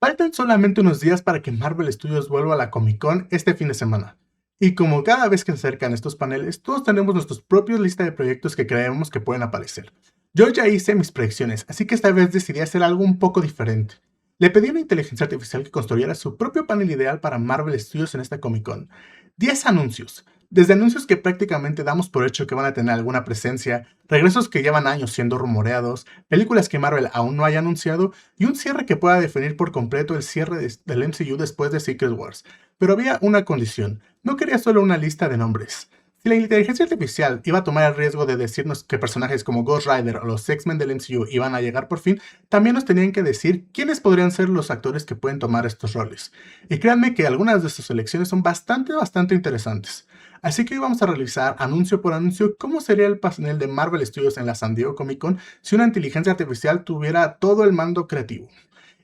Faltan solamente unos días para que Marvel Studios vuelva a la Comic Con este fin de semana. Y como cada vez que se acercan estos paneles, todos tenemos nuestros propios listas de proyectos que creemos que pueden aparecer. Yo ya hice mis predicciones, así que esta vez decidí hacer algo un poco diferente. Le pedí a una inteligencia artificial que construyera su propio panel ideal para Marvel Studios en esta Comic Con. 10 anuncios. Desde anuncios que prácticamente damos por hecho que van a tener alguna presencia, regresos que llevan años siendo rumoreados, películas que Marvel aún no haya anunciado y un cierre que pueda definir por completo el cierre del MCU después de Secret Wars. Pero había una condición, no quería solo una lista de nombres. Si la inteligencia artificial iba a tomar el riesgo de decirnos que personajes como Ghost Rider o los X-Men del MCU iban a llegar por fin, también nos tenían que decir quiénes podrían ser los actores que pueden tomar estos roles. Y créanme que algunas de sus selecciones son bastante interesantes. Así que hoy vamos a revisar anuncio por anuncio cómo sería el panel de Marvel Studios en la San Diego Comic Con si una inteligencia artificial tuviera todo el mando creativo.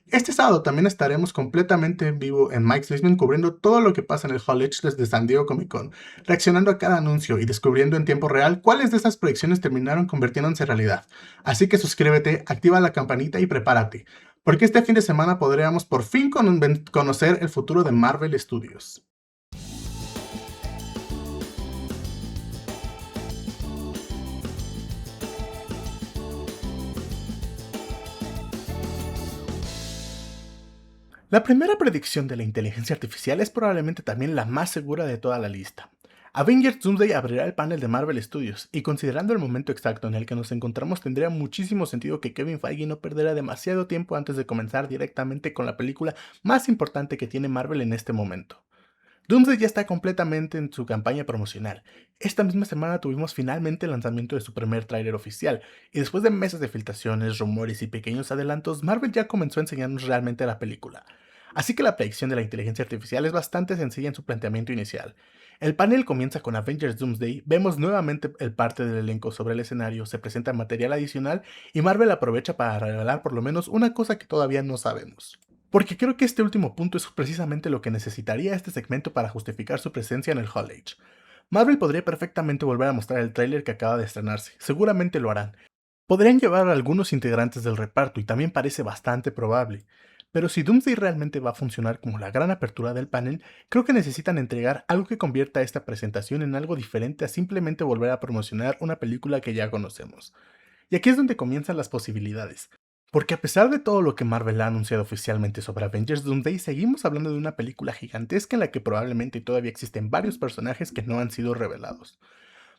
Este sábado también estaremos completamente en vivo en Mike's Basement cubriendo todo lo que pasa en el Hall H desde San Diego Comic Con, reaccionando a cada anuncio y descubriendo en tiempo real cuáles de esas predicciones terminaron convirtiéndose en realidad. Así que suscríbete, activa la campanita y prepárate, porque este fin de semana podríamos por fin conocer el futuro de Marvel Studios. La primera predicción de la inteligencia artificial es probablemente también la más segura de toda la lista. Avengers Doomsday abrirá el panel de Marvel Studios, y considerando el momento exacto en el que nos encontramos, tendría muchísimo sentido que Kevin Feige no perdiera demasiado tiempo antes de comenzar directamente con la película más importante que tiene Marvel en este momento. Doomsday ya está completamente en su campaña promocional. Esta misma semana tuvimos finalmente el lanzamiento de su primer tráiler oficial, y después de meses de filtraciones, rumores y pequeños adelantos, Marvel ya comenzó a enseñarnos realmente la película. Así que la predicción de la inteligencia artificial es bastante sencilla en su planteamiento inicial. El panel comienza con Avengers Doomsday, vemos nuevamente el parte del elenco sobre el escenario, se presenta material adicional y Marvel aprovecha para revelar por lo menos una cosa que todavía no sabemos. Porque creo que este último punto es precisamente lo que necesitaría este segmento para justificar su presencia en el Hall H. Marvel podría perfectamente volver a mostrar el tráiler que acaba de estrenarse, seguramente lo harán. Podrían llevar a algunos integrantes del reparto y también parece bastante probable. Pero si Doomsday realmente va a funcionar como la gran apertura del panel, creo que necesitan entregar algo que convierta esta presentación en algo diferente a simplemente volver a promocionar una película que ya conocemos. Y aquí es donde comienzan las posibilidades. Porque a pesar de todo lo que Marvel ha anunciado oficialmente sobre Avengers Doomsday, seguimos hablando de una película gigantesca en la que probablemente todavía existen varios personajes que no han sido revelados.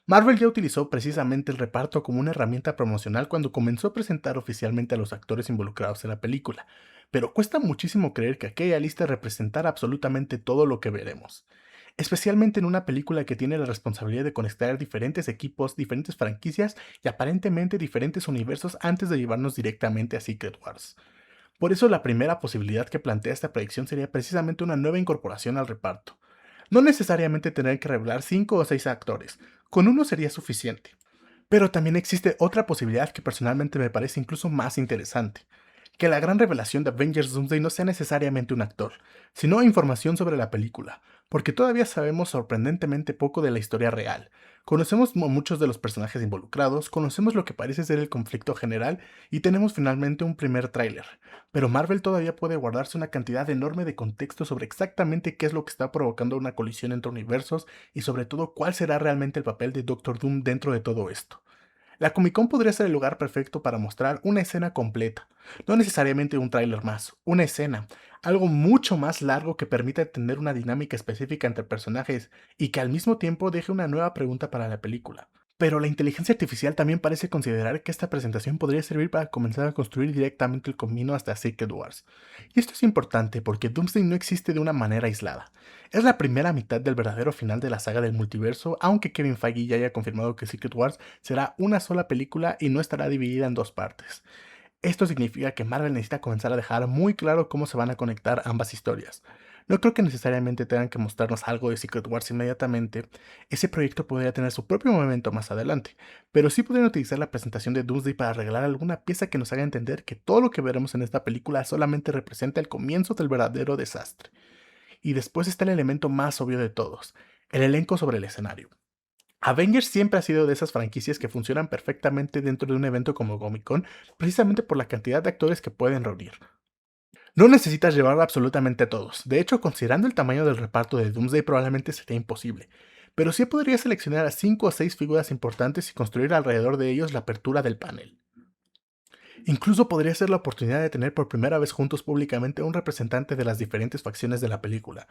Marvel ya utilizó precisamente el reparto como una herramienta promocional cuando comenzó a presentar oficialmente a los actores involucrados en la película, pero cuesta muchísimo creer que aquella lista representara absolutamente todo lo que veremos. Especialmente en una película que tiene la responsabilidad de conectar diferentes equipos, diferentes franquicias y aparentemente diferentes universos antes de llevarnos directamente a Secret Wars. Por eso la primera posibilidad que plantea esta predicción sería precisamente una nueva incorporación al reparto. No necesariamente tener que revelar 5 o 6 actores, con uno sería suficiente. Pero también existe otra posibilidad que personalmente me parece incluso más interesante. Que la gran revelación de Avengers Doomsday no sea necesariamente un actor, sino información sobre la película, porque todavía sabemos sorprendentemente poco de la historia real. Conocemos muchos de los personajes involucrados, conocemos lo que parece ser el conflicto general y tenemos finalmente un primer tráiler, pero Marvel todavía puede guardarse una cantidad enorme de contexto sobre exactamente qué es lo que está provocando una colisión entre universos y sobre todo cuál será realmente el papel de Doctor Doom dentro de todo esto. La Comic Con podría ser el lugar perfecto para mostrar una escena completa, no necesariamente un tráiler más, una escena, algo mucho más largo que permita entender una dinámica específica entre personajes y que al mismo tiempo deje una nueva pregunta para la película. Pero la inteligencia artificial también parece considerar que esta presentación podría servir para comenzar a construir directamente el camino hasta Secret Wars. Y esto es importante porque Doomsday no existe de una manera aislada. Es la primera mitad del verdadero final de la saga del multiverso, aunque Kevin Feige ya haya confirmado que Secret Wars será una sola película y no estará dividida en dos partes. Esto significa que Marvel necesita comenzar a dejar muy claro cómo se van a conectar ambas historias. No creo que necesariamente tengan que mostrarnos algo de Secret Wars inmediatamente, ese proyecto podría tener su propio momento más adelante, pero sí podrían utilizar la presentación de Doomsday para regalar alguna pieza que nos haga entender que todo lo que veremos en esta película solamente representa el comienzo del verdadero desastre. Y después está el elemento más obvio de todos, el elenco sobre el escenario. Avengers siempre ha sido de esas franquicias que funcionan perfectamente dentro de un evento como Comic Con, precisamente por la cantidad de actores que pueden reunir. No necesitas llevar absolutamente a todos, de hecho considerando el tamaño del reparto de Doomsday probablemente sería imposible, pero sí podrías seleccionar a 5 o 6 figuras importantes y construir alrededor de ellos la apertura del panel. Incluso podría ser la oportunidad de tener por primera vez juntos públicamente a un representante de las diferentes facciones de la película.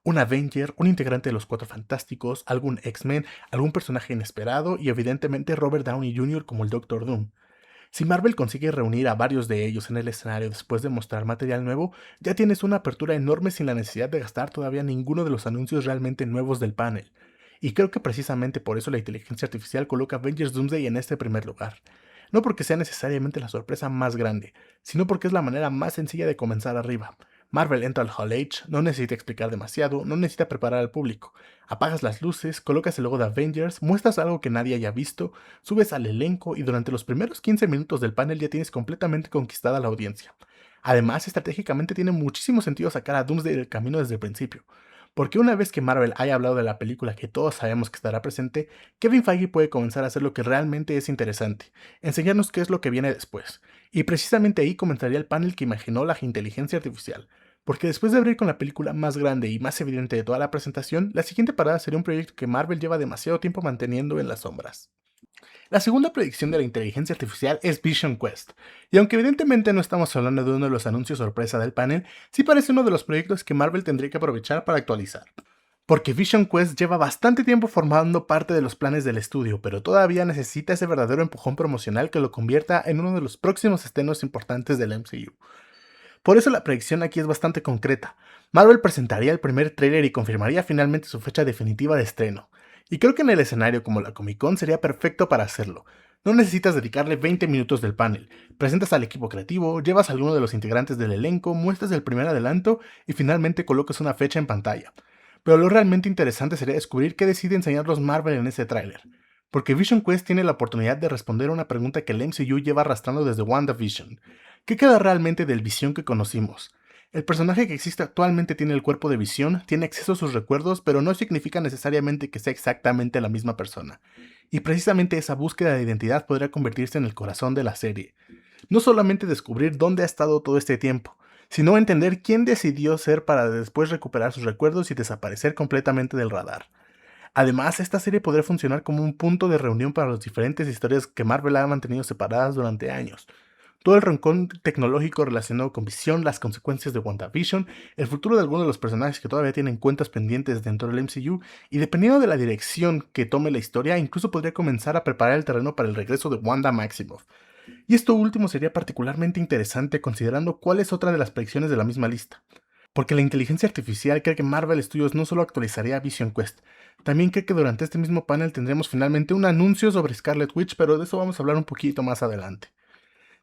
Un Avenger, un integrante de los Cuatro Fantásticos, algún X-Men, algún personaje inesperado y evidentemente Robert Downey Jr. como el Doctor Doom. Si Marvel consigue reunir a varios de ellos en el escenario después de mostrar material nuevo, ya tienes una apertura enorme sin la necesidad de gastar todavía ninguno de los anuncios realmente nuevos del panel. Y creo que precisamente por eso la inteligencia artificial coloca Avengers Doomsday en este primer lugar. No porque sea necesariamente la sorpresa más grande, sino porque es la manera más sencilla de comenzar arriba. Marvel entra al Hall H, no necesita explicar demasiado, no necesita preparar al público. Apagas las luces, colocas el logo de Avengers, muestras algo que nadie haya visto, subes al elenco y durante los primeros 15 minutos del panel ya tienes completamente conquistada la audiencia. Además, estratégicamente tiene muchísimo sentido sacar a Doomsday del camino desde el principio, porque una vez que Marvel haya hablado de la película que todos sabemos que estará presente, Kevin Feige puede comenzar a hacer lo que realmente es interesante, enseñarnos qué es lo que viene después, y precisamente ahí comenzaría el panel que imaginó la inteligencia artificial, porque después de abrir con la película más grande y más evidente de toda la presentación, la siguiente parada sería un proyecto que Marvel lleva demasiado tiempo manteniendo en las sombras. La segunda predicción de la inteligencia artificial es Vision Quest, y aunque evidentemente no estamos hablando de uno de los anuncios sorpresa del panel, sí parece uno de los proyectos que Marvel tendría que aprovechar para actualizar. Porque Vision Quest lleva bastante tiempo formando parte de los planes del estudio, pero todavía necesita ese verdadero empujón promocional que lo convierta en uno de los próximos estrenos importantes del MCU. Por eso la predicción aquí es bastante concreta. Marvel presentaría el primer tráiler y confirmaría finalmente su fecha definitiva de estreno. Y creo que en el escenario como la Comic Con sería perfecto para hacerlo. No necesitas dedicarle 20 minutos del panel. Presentas al equipo creativo, llevas a alguno de los integrantes del elenco, muestras el primer adelanto y finalmente colocas una fecha en pantalla. Pero lo realmente interesante sería descubrir qué decide enseñarnos Marvel en ese tráiler. Porque Vision Quest tiene la oportunidad de responder a una pregunta que el MCU lleva arrastrando desde WandaVision. ¿Qué queda realmente del Visión que conocimos? El personaje que existe actualmente tiene el cuerpo de Visión, tiene acceso a sus recuerdos, pero no significa necesariamente que sea exactamente la misma persona. Y precisamente esa búsqueda de identidad podría convertirse en el corazón de la serie. No solamente descubrir dónde ha estado todo este tiempo, sino entender quién decidió ser para después recuperar sus recuerdos y desaparecer completamente del radar. Además, esta serie podría funcionar como un punto de reunión para las diferentes historias que Marvel ha mantenido separadas durante años. Todo el rincón tecnológico relacionado con Visión, las consecuencias de WandaVision, el futuro de algunos de los personajes que todavía tienen cuentas pendientes dentro del MCU, y dependiendo de la dirección que tome la historia, incluso podría comenzar a preparar el terreno para el regreso de Wanda Maximoff. Y esto último sería particularmente interesante considerando cuál es otra de las predicciones de la misma lista. Porque la inteligencia artificial cree que Marvel Studios no solo actualizaría Vision Quest, también cree que durante este mismo panel tendremos finalmente un anuncio sobre Scarlet Witch, pero de eso vamos a hablar un poquito más adelante.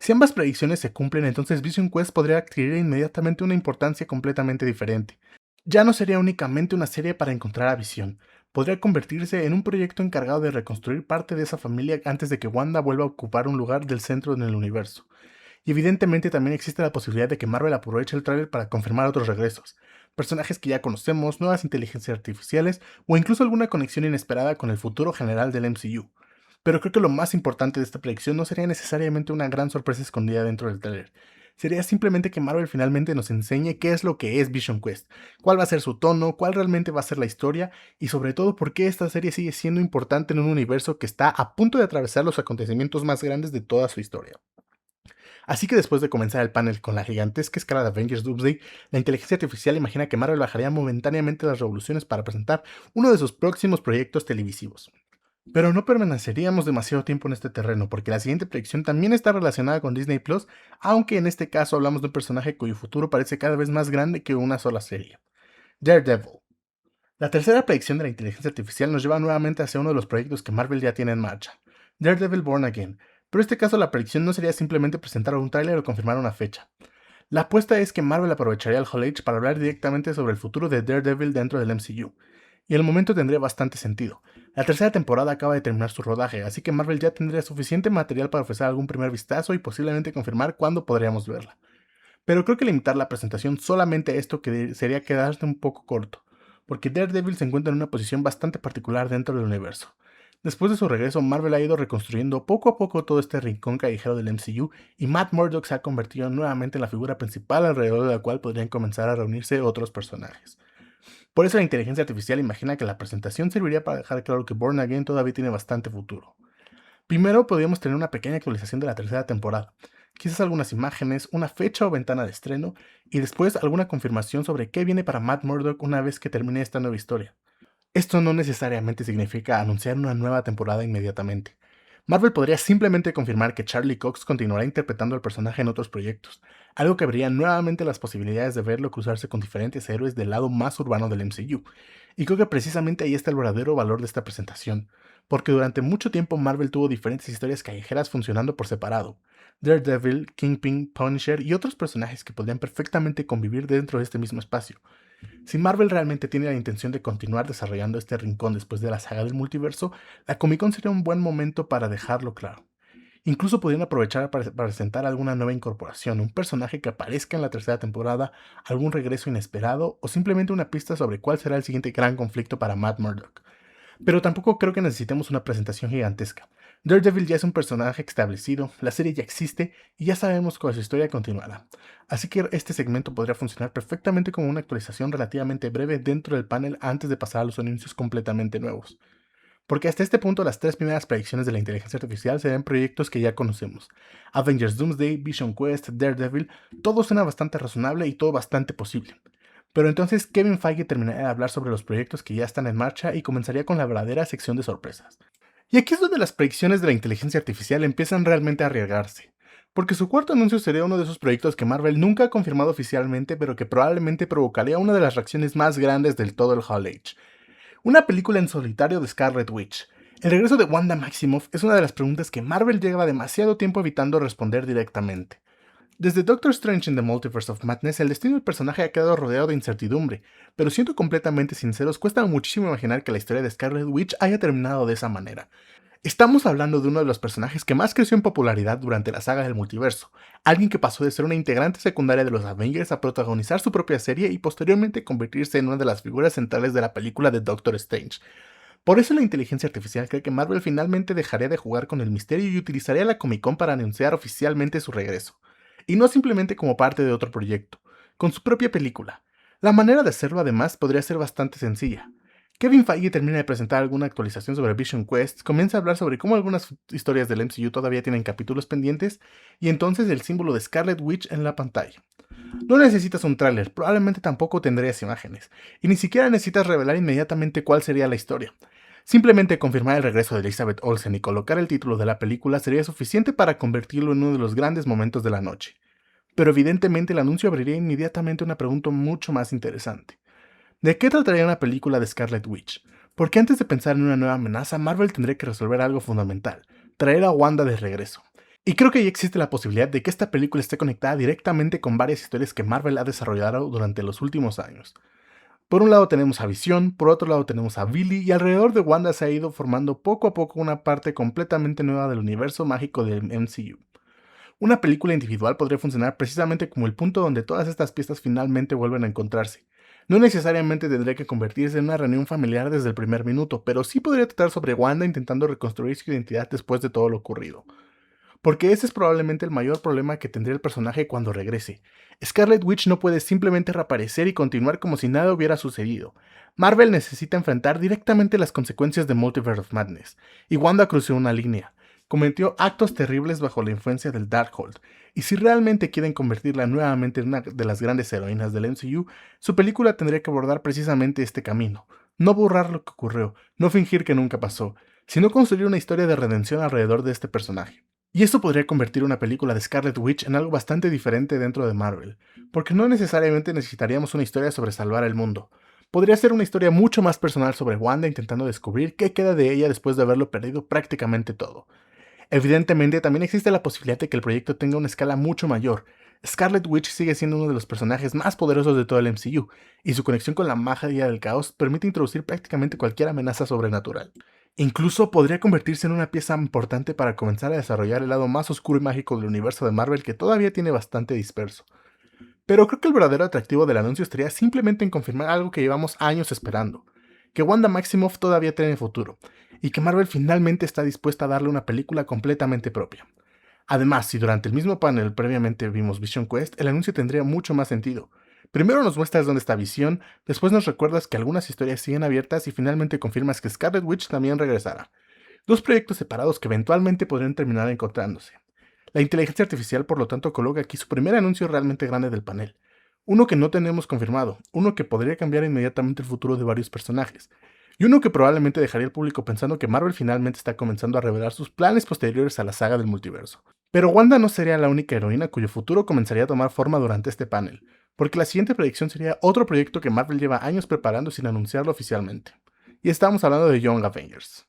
Si ambas predicciones se cumplen, entonces Vision Quest podría adquirir inmediatamente una importancia completamente diferente. Ya no sería únicamente una serie para encontrar a Visión, podría convertirse en un proyecto encargado de reconstruir parte de esa familia antes de que Wanda vuelva a ocupar un lugar del centro en el universo. Y evidentemente también existe la posibilidad de que Marvel aproveche el tráiler para confirmar otros regresos, personajes que ya conocemos, nuevas inteligencias artificiales o incluso alguna conexión inesperada con el futuro general del MCU. Pero creo que lo más importante de esta predicción no sería necesariamente una gran sorpresa escondida dentro del tráiler. Sería simplemente que Marvel finalmente nos enseñe qué es lo que es Vision Quest, cuál va a ser su tono, cuál realmente va a ser la historia y sobre todo por qué esta serie sigue siendo importante en un universo que está a punto de atravesar los acontecimientos más grandes de toda su historia. Así que después de comenzar el panel con la gigantesca escala de Avengers Doomsday, la inteligencia artificial imagina que Marvel bajaría momentáneamente las revoluciones para presentar uno de sus próximos proyectos televisivos. Pero no permaneceríamos demasiado tiempo en este terreno, porque la siguiente predicción también está relacionada con Disney Plus, aunque en este caso hablamos de un personaje cuyo futuro parece cada vez más grande que una sola serie. Daredevil. La tercera predicción de la inteligencia artificial nos lleva nuevamente hacia uno de los proyectos que Marvel ya tiene en marcha, Daredevil Born Again, pero en este caso la predicción no sería simplemente presentar un tráiler o confirmar una fecha. La apuesta es que Marvel aprovecharía el Hall H para hablar directamente sobre el futuro de Daredevil dentro del MCU, y el momento tendría bastante sentido. La tercera temporada acaba de terminar su rodaje, así que Marvel ya tendría suficiente material para ofrecer algún primer vistazo y posiblemente confirmar cuándo podríamos verla. Pero creo que limitar la presentación solamente a esto sería quedarse un poco corto, porque Daredevil se encuentra en una posición bastante particular dentro del universo. Después de su regreso, Marvel ha ido reconstruyendo poco a poco todo este rincón callejero del MCU y Matt Murdock se ha convertido nuevamente en la figura principal alrededor de la cual podrían comenzar a reunirse otros personajes. Por eso la inteligencia artificial imagina que la presentación serviría para dejar claro que Born Again todavía tiene bastante futuro. Primero podríamos tener una pequeña actualización de la tercera temporada, quizás algunas imágenes, una fecha o ventana de estreno, y después alguna confirmación sobre qué viene para Matt Murdock una vez que termine esta nueva historia. Esto no necesariamente significa anunciar una nueva temporada inmediatamente. Marvel podría simplemente confirmar que Charlie Cox continuará interpretando al personaje en otros proyectos, algo que abriría nuevamente las posibilidades de verlo cruzarse con diferentes héroes del lado más urbano del MCU. Y creo que precisamente ahí está el verdadero valor de esta presentación, porque durante mucho tiempo Marvel tuvo diferentes historias callejeras funcionando por separado. Daredevil, Kingpin, Punisher y otros personajes que podrían perfectamente convivir dentro de este mismo espacio. Si Marvel realmente tiene la intención de continuar desarrollando este rincón después de la saga del multiverso, la Comic Con sería un buen momento para dejarlo claro. Incluso podrían aprovechar para presentar alguna nueva incorporación, un personaje que aparezca en la tercera temporada, algún regreso inesperado o simplemente una pista sobre cuál será el siguiente gran conflicto para Matt Murdock. Pero tampoco creo que necesitemos una presentación gigantesca. Daredevil ya es un personaje establecido, la serie ya existe y ya sabemos cómo su historia continuará. Así que este segmento podría funcionar perfectamente como una actualización relativamente breve dentro del panel antes de pasar a los anuncios completamente nuevos. Porque hasta este punto las tres primeras predicciones de la inteligencia artificial serán proyectos que ya conocemos. Avengers Doomsday, Vision Quest, Daredevil, todo suena bastante razonable y todo bastante posible. Pero entonces Kevin Feige terminaría de hablar sobre los proyectos que ya están en marcha y comenzaría con la verdadera sección de sorpresas. Y aquí es donde las predicciones de la inteligencia artificial empiezan realmente a arriesgarse. Porque su cuarto anuncio sería uno de esos proyectos que Marvel nunca ha confirmado oficialmente, pero que probablemente provocaría una de las reacciones más grandes del todo el Hall Age. Una película en solitario de Scarlet Witch. El regreso de Wanda Maximoff es una de las preguntas que Marvel lleva demasiado tiempo evitando responder directamente. Desde Doctor Strange in the Multiverse of Madness, el destino del personaje ha quedado rodeado de incertidumbre, pero siendo completamente sinceros, cuesta muchísimo imaginar que la historia de Scarlet Witch haya terminado de esa manera. Estamos hablando de uno de los personajes que más creció en popularidad durante la saga del multiverso, alguien que pasó de ser una integrante secundaria de los Avengers a protagonizar su propia serie y posteriormente convertirse en una de las figuras centrales de la película de Doctor Strange. Por eso la inteligencia artificial cree que Marvel finalmente dejaría de jugar con el misterio y utilizaría la Comic Con para anunciar oficialmente su regreso. Y no simplemente como parte de otro proyecto, con su propia película. La manera de hacerlo además podría ser bastante sencilla. Kevin Feige termina de presentar alguna actualización sobre Vision Quest, comienza a hablar sobre cómo algunas historias del MCU todavía tienen capítulos pendientes, y entonces el símbolo de Scarlet Witch en la pantalla. No necesitas un tráiler, probablemente tampoco tendrías imágenes, y ni siquiera necesitas revelar inmediatamente cuál sería la historia. Simplemente confirmar el regreso de Elizabeth Olsen y colocar el título de la película sería suficiente para convertirlo en uno de los grandes momentos de la noche. Pero evidentemente el anuncio abriría inmediatamente una pregunta mucho más interesante. ¿De qué trataría una película de Scarlet Witch? Porque antes de pensar en una nueva amenaza, Marvel tendría que resolver algo fundamental, traer a Wanda de regreso. Y creo que ya existe la posibilidad de que esta película esté conectada directamente con varias historias que Marvel ha desarrollado durante los últimos años. Por un lado tenemos a Visión, por otro lado tenemos a Billy, y alrededor de Wanda se ha ido formando poco a poco una parte completamente nueva del universo mágico del MCU. Una película individual podría funcionar precisamente como el punto donde todas estas piezas finalmente vuelven a encontrarse. No necesariamente tendría que convertirse en una reunión familiar desde el primer minuto, pero sí podría tratar sobre Wanda intentando reconstruir su identidad después de todo lo ocurrido. Porque ese es probablemente el mayor problema que tendría el personaje cuando regrese. Scarlet Witch no puede simplemente reaparecer y continuar como si nada hubiera sucedido. Marvel necesita enfrentar directamente las consecuencias de Multiverse of Madness, y Wanda cruzó una línea. Cometió actos terribles bajo la influencia del Darkhold, y si realmente quieren convertirla nuevamente en una de las grandes heroínas del MCU, su película tendría que abordar precisamente este camino. No borrar lo que ocurrió, no fingir que nunca pasó, sino construir una historia de redención alrededor de este personaje. Y esto podría convertir una película de Scarlet Witch en algo bastante diferente dentro de Marvel, porque no necesariamente necesitaríamos una historia sobre salvar el mundo. Podría ser una historia mucho más personal sobre Wanda intentando descubrir qué queda de ella después de haberlo perdido prácticamente todo. Evidentemente, también existe la posibilidad de que el proyecto tenga una escala mucho mayor. Scarlet Witch sigue siendo uno de los personajes más poderosos de todo el MCU, y su conexión con la magia del caos permite introducir prácticamente cualquier amenaza sobrenatural. Incluso podría convertirse en una pieza importante para comenzar a desarrollar el lado más oscuro y mágico del universo de Marvel que todavía tiene bastante disperso. Pero creo que el verdadero atractivo del anuncio estaría simplemente en confirmar algo que llevamos años esperando, que Wanda Maximoff todavía tiene futuro. y que Marvel finalmente está dispuesta a darle una película completamente propia. Además, si durante el mismo panel previamente vimos Vision Quest, el anuncio tendría mucho más sentido. Primero nos muestras dónde está Visión, después nos recuerdas que algunas historias siguen abiertas y finalmente confirmas que Scarlet Witch también regresará. Dos proyectos separados que eventualmente podrían terminar encontrándose. La inteligencia artificial, por lo tanto, coloca aquí su primer anuncio realmente grande del panel. Uno que no tenemos confirmado, uno que podría cambiar inmediatamente el futuro de varios personajes, y uno que probablemente dejaría al público pensando que Marvel finalmente está comenzando a revelar sus planes posteriores a la saga del multiverso. Pero Wanda no sería la única heroína cuyo futuro comenzaría a tomar forma durante este panel, porque la siguiente predicción sería otro proyecto que Marvel lleva años preparando sin anunciarlo oficialmente. Y estamos hablando de Young Avengers.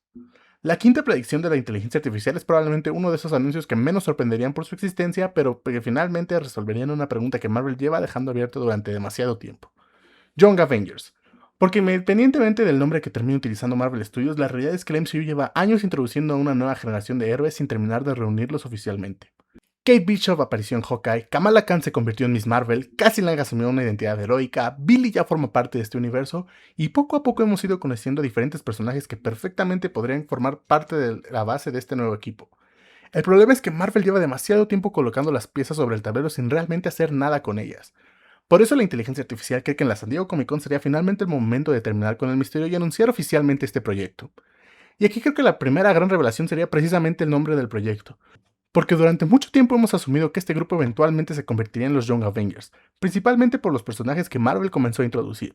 La quinta predicción de la inteligencia artificial es probablemente uno de esos anuncios que menos sorprenderían por su existencia, pero que finalmente resolverían una pregunta que Marvel lleva dejando abierta durante demasiado tiempo. Young Avengers. Porque independientemente del nombre que termine utilizando Marvel Studios, la realidad es que el MCU lleva años introduciendo a una nueva generación de héroes sin terminar de reunirlos oficialmente. Kate Bishop apareció en Hawkeye, Kamala Khan se convirtió en Miss Marvel, Cassie Lang asumió una identidad heroica, Billy ya forma parte de este universo, y poco a poco hemos ido conociendo a diferentes personajes que perfectamente podrían formar parte de la base de este nuevo equipo. El problema es que Marvel lleva demasiado tiempo colocando las piezas sobre el tablero sin realmente hacer nada con ellas. Por eso la inteligencia artificial cree que en la San Diego Comic Con sería finalmente el momento de terminar con el misterio y anunciar oficialmente este proyecto. Y aquí creo que la primera gran revelación sería precisamente el nombre del proyecto. Porque durante mucho tiempo hemos asumido que este grupo eventualmente se convertiría en los Young Avengers, principalmente por los personajes que Marvel comenzó a introducir.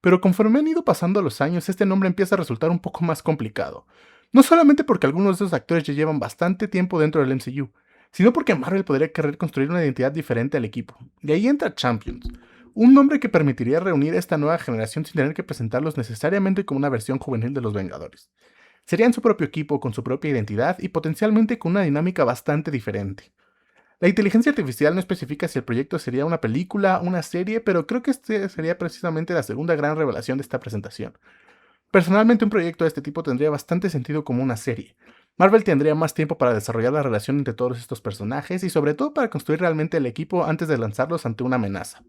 Pero conforme han ido pasando los años, este nombre empieza a resultar un poco más complicado. No solamente porque algunos de esos actores ya llevan bastante tiempo dentro del MCU, sino porque Marvel podría querer construir una identidad diferente al equipo. De ahí entra Champions, un nombre que permitiría reunir a esta nueva generación sin tener que presentarlos necesariamente como una versión juvenil de los Vengadores. Serían su propio equipo con su propia identidad y potencialmente con una dinámica bastante diferente. La inteligencia artificial no especifica si el proyecto sería una película, una serie, pero creo que este sería precisamente la segunda gran revelación de esta presentación. Personalmente, un proyecto de este tipo tendría bastante sentido como una serie. Marvel tendría más tiempo para desarrollar la relación entre todos estos personajes y sobre todo para construir realmente el equipo antes de lanzarlos ante una amenaza.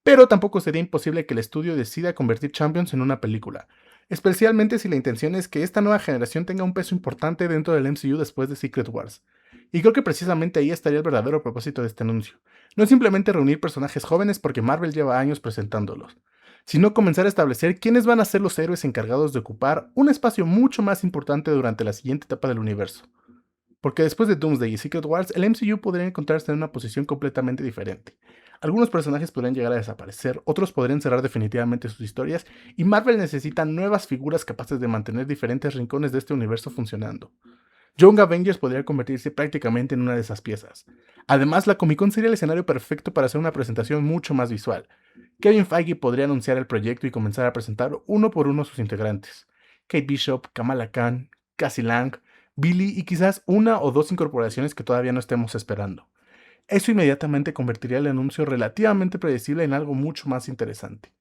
Pero tampoco sería imposible que el estudio decida convertir Champions en una película, especialmente si la intención es que esta nueva generación tenga un peso importante dentro del MCU después de Secret Wars. Y creo que precisamente ahí estaría el verdadero propósito de este anuncio. No es simplemente reunir personajes jóvenes porque Marvel lleva años presentándolos, sino comenzar a establecer quiénes van a ser los héroes encargados de ocupar un espacio mucho más importante durante la siguiente etapa del universo. Porque después de Doomsday y Secret Wars, el MCU podría encontrarse en una posición completamente diferente. Algunos personajes podrían llegar a desaparecer, otros podrían cerrar definitivamente sus historias, y Marvel necesita nuevas figuras capaces de mantener diferentes rincones de este universo funcionando. Young Avengers podría convertirse prácticamente en una de esas piezas. Además, la Comic Con sería el escenario perfecto para hacer una presentación mucho más visual. Kevin Feige podría anunciar el proyecto y comenzar a presentar uno por uno sus integrantes. Kate Bishop, Kamala Khan, Cassie Lang, Billy y quizás una o dos incorporaciones que todavía no estemos esperando. Eso inmediatamente convertiría el anuncio relativamente predecible en algo mucho más interesante.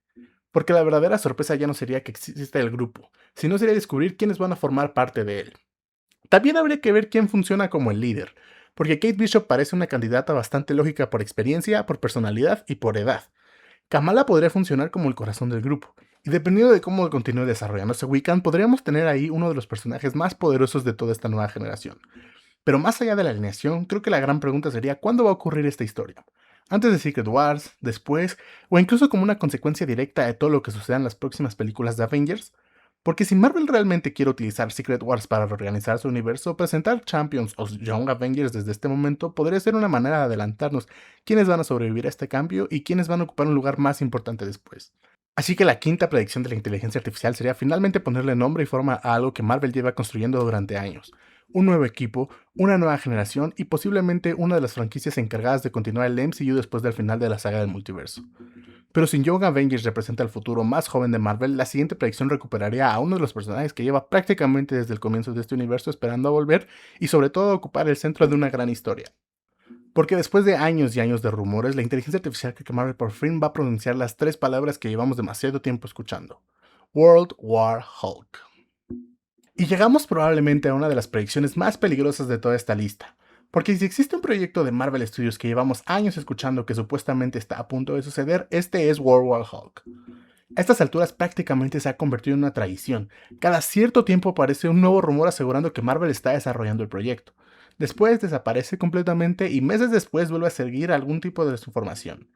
Porque la verdadera sorpresa ya no sería que exista el grupo, sino sería descubrir quiénes van a formar parte de él. También habría que ver quién funciona como el líder, porque Kate Bishop parece una candidata bastante lógica por experiencia, por personalidad y por edad. Kamala podría funcionar como el corazón del grupo, y dependiendo de cómo continúe desarrollándose Wiccan, podríamos tener ahí uno de los personajes más poderosos de toda esta nueva generación. Pero más allá de la alineación, creo que la gran pregunta sería ¿cuándo va a ocurrir esta historia? ¿Antes de Secret Wars? ¿Después? ¿O incluso como una consecuencia directa de todo lo que suceda en las próximas películas de Avengers? Porque si Marvel realmente quiere utilizar Secret Wars para reorganizar su universo, presentar Champions o Young Avengers desde este momento podría ser una manera de adelantarnos quiénes van a sobrevivir a este cambio y quiénes van a ocupar un lugar más importante después. Así que la quinta predicción de la inteligencia artificial sería finalmente ponerle nombre y forma a algo que Marvel lleva construyendo durante años. Un nuevo equipo, una nueva generación y posiblemente una de las franquicias encargadas de continuar el MCU después del final de la saga del multiverso. Pero si Young Avengers representa el futuro más joven de Marvel, la siguiente predicción recuperaría a uno de los personajes que lleva prácticamente desde el comienzo de este universo esperando a volver y sobre todo a ocupar el centro de una gran historia. Porque después de años y años de rumores, la inteligencia artificial cree que Marvel por fin va a pronunciar las tres palabras que llevamos demasiado tiempo escuchando. World War Hulk. Y llegamos probablemente a una de las predicciones más peligrosas de toda esta lista. Porque si existe un proyecto de Marvel Studios que llevamos años escuchando que supuestamente está a punto de suceder, este es World War Hulk. A estas alturas prácticamente se ha convertido en una tradición. Cada cierto tiempo aparece un nuevo rumor asegurando que Marvel está desarrollando el proyecto. Después desaparece completamente y meses después vuelve a seguir algún tipo de desinformación.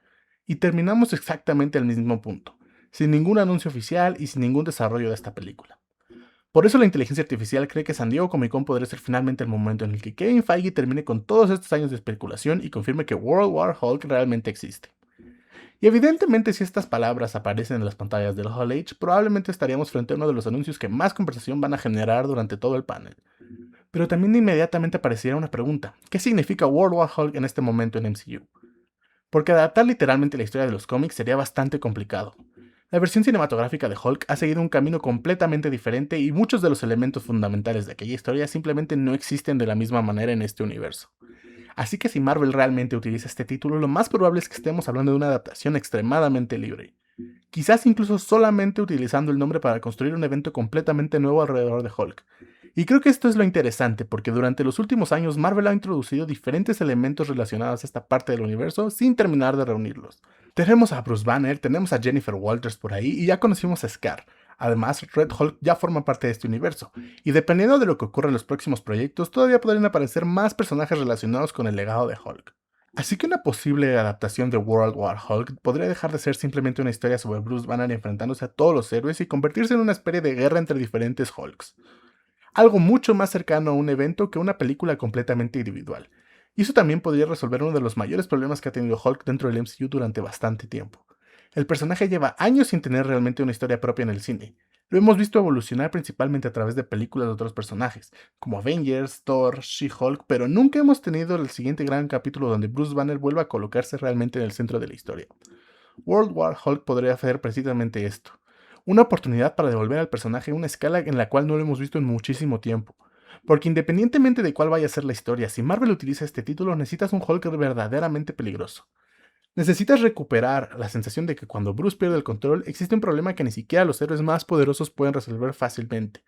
Y terminamos exactamente al mismo punto, sin ningún anuncio oficial y sin ningún desarrollo de esta película. Por eso la inteligencia artificial cree que San Diego Comic Con podría ser finalmente el momento en el que Kevin Feige termine con todos estos años de especulación y confirme que World War Hulk realmente existe. Y evidentemente si estas palabras aparecen en las pantallas del Hall H, probablemente estaríamos frente a uno de los anuncios que más conversación van a generar durante todo el panel. Pero también inmediatamente apareciera una pregunta: ¿qué significa World War Hulk en este momento en MCU? Porque adaptar literalmente la historia de los cómics sería bastante complicado. La versión cinematográfica de Hulk ha seguido un camino completamente diferente y muchos de los elementos fundamentales de aquella historia simplemente no existen de la misma manera en este universo. Así que si Marvel realmente utiliza este título, lo más probable es que estemos hablando de una adaptación extremadamente libre. Quizás incluso solamente utilizando el nombre para construir un evento completamente nuevo alrededor de Hulk. Y creo que esto es lo interesante, porque durante los últimos años Marvel ha introducido diferentes elementos relacionados a esta parte del universo sin terminar de reunirlos. Tenemos a Bruce Banner, tenemos a Jennifer Walters por ahí y ya conocimos a Scar. Además, Red Hulk ya forma parte de este universo, y dependiendo de lo que ocurra en los próximos proyectos, todavía podrían aparecer más personajes relacionados con el legado de Hulk. Así que una posible adaptación de World War Hulk podría dejar de ser simplemente una historia sobre Bruce Banner enfrentándose a todos los héroes y convertirse en una especie de guerra entre diferentes Hulks. Algo mucho más cercano a un evento que una película completamente individual. Y eso también podría resolver uno de los mayores problemas que ha tenido Hulk dentro del MCU durante bastante tiempo. El personaje lleva años sin tener realmente una historia propia en el cine. Lo hemos visto evolucionar principalmente a través de películas de otros personajes, como Avengers, Thor, She-Hulk, pero nunca hemos tenido el siguiente gran capítulo donde Bruce Banner vuelva a colocarse realmente en el centro de la historia. World War Hulk podría hacer precisamente esto. Una oportunidad para devolver al personaje una escala en la cual no lo hemos visto en muchísimo tiempo. Porque independientemente de cuál vaya a ser la historia, si Marvel utiliza este título necesitas un Hulk verdaderamente peligroso. Necesitas recuperar la sensación de que cuando Bruce pierde el control existe un problema que ni siquiera los héroes más poderosos pueden resolver fácilmente.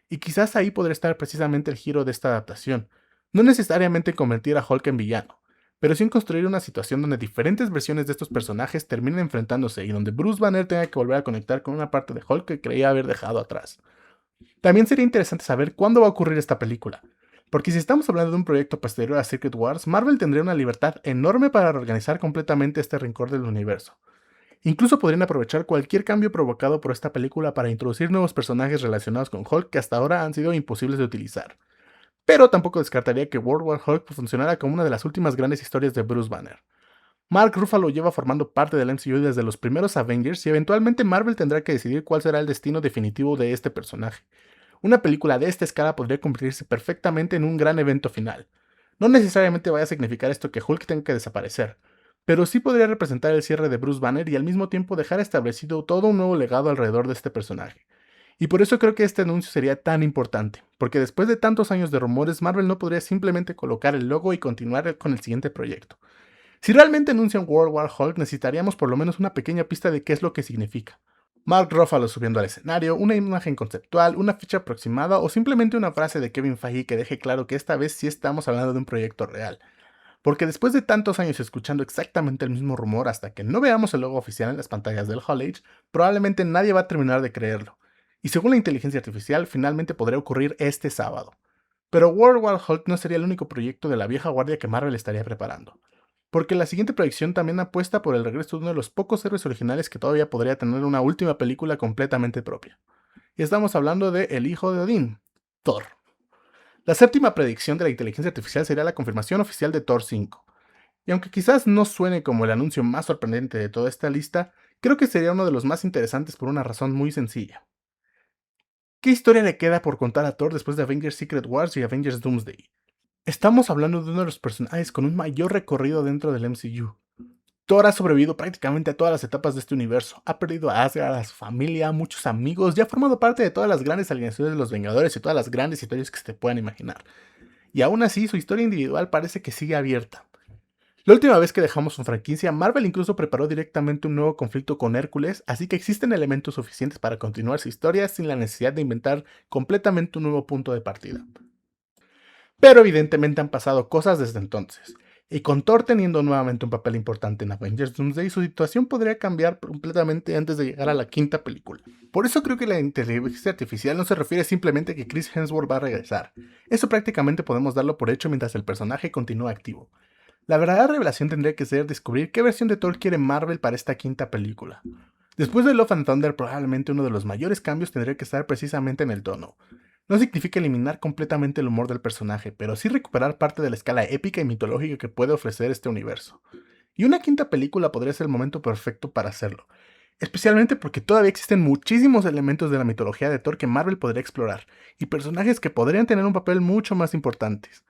Y quizás ahí podría estar precisamente el giro de esta adaptación. No necesariamente convertir a Hulk en villano, pero sí en construir una situación donde diferentes versiones de estos personajes terminen enfrentándose y donde Bruce Banner tenga que volver a conectar con una parte de Hulk que creía haber dejado atrás. También sería interesante saber cuándo va a ocurrir esta película, porque si estamos hablando de un proyecto posterior a Secret Wars, Marvel tendría una libertad enorme para reorganizar completamente este rincón del universo. Incluso podrían aprovechar cualquier cambio provocado por esta película para introducir nuevos personajes relacionados con Hulk que hasta ahora han sido imposibles de utilizar. Pero tampoco descartaría que World War Hulk funcionara como una de las últimas grandes historias de Bruce Banner. Mark Ruffalo lleva formando parte del MCU desde los primeros Avengers y eventualmente Marvel tendrá que decidir cuál será el destino definitivo de este personaje. Una película de esta escala podría convertirse perfectamente en un gran evento final. No necesariamente vaya a significar esto que Hulk tenga que desaparecer, pero sí podría representar el cierre de Bruce Banner y al mismo tiempo dejar establecido todo un nuevo legado alrededor de este personaje. Y por eso creo que este anuncio sería tan importante, porque después de tantos años de rumores, Marvel no podría simplemente colocar el logo y continuar con el siguiente proyecto. Si realmente anuncian World War Hulk, necesitaríamos por lo menos una pequeña pista de qué es lo que significa. Mark Ruffalo subiendo al escenario, una imagen conceptual, una fecha aproximada o simplemente una frase de Kevin Feige que deje claro que esta vez sí estamos hablando de un proyecto real. Porque después de tantos años escuchando exactamente el mismo rumor hasta que no veamos el logo oficial en las pantallas del Hall H, probablemente nadie va a terminar de creerlo. Y según la inteligencia artificial, finalmente podría ocurrir este sábado. Pero World War Hulk no sería el único proyecto de la vieja guardia que Marvel estaría preparando, porque la siguiente proyección también apuesta por el regreso de uno de los pocos héroes originales que todavía podría tener una última película completamente propia. Y estamos hablando de el hijo de Odín, Thor. La séptima predicción de la inteligencia artificial sería la confirmación oficial de Thor 5. Y aunque quizás no suene como el anuncio más sorprendente de toda esta lista, creo que sería uno de los más interesantes por una razón muy sencilla. ¿Qué historia le queda por contar a Thor después de Avengers Secret Wars y Avengers Doomsday? Estamos hablando de uno de los personajes con un mayor recorrido dentro del MCU. Thor ha sobrevivido prácticamente a todas las etapas de este universo. Ha perdido a Asgard, a su familia, a muchos amigos y ha formado parte de todas las grandes alineaciones de los Vengadores y todas las grandes historias que se puedan imaginar. Y aún así, su historia individual parece que sigue abierta. La última vez que dejamos su franquicia, Marvel incluso preparó directamente un nuevo conflicto con Hércules, así que existen elementos suficientes para continuar su historia sin la necesidad de inventar completamente un nuevo punto de partida. Pero evidentemente han pasado cosas desde entonces. Y con Thor teniendo nuevamente un papel importante en Avengers Doomsday, su situación podría cambiar completamente antes de llegar a la quinta película. Por eso creo que la inteligencia artificial no se refiere simplemente a que Chris Hemsworth va a regresar. Eso prácticamente podemos darlo por hecho mientras el personaje continúa activo. La verdadera revelación tendría que ser descubrir qué versión de Thor quiere Marvel para esta quinta película. Después de Love and Thunder, probablemente uno de los mayores cambios tendría que estar precisamente en el tono. No significa eliminar completamente el humor del personaje, pero sí recuperar parte de la escala épica y mitológica que puede ofrecer este universo. Y una quinta película podría ser el momento perfecto para hacerlo, especialmente porque todavía existen muchísimos elementos de la mitología de Thor que Marvel podría explorar, y personajes que podrían tener un papel mucho más importantes.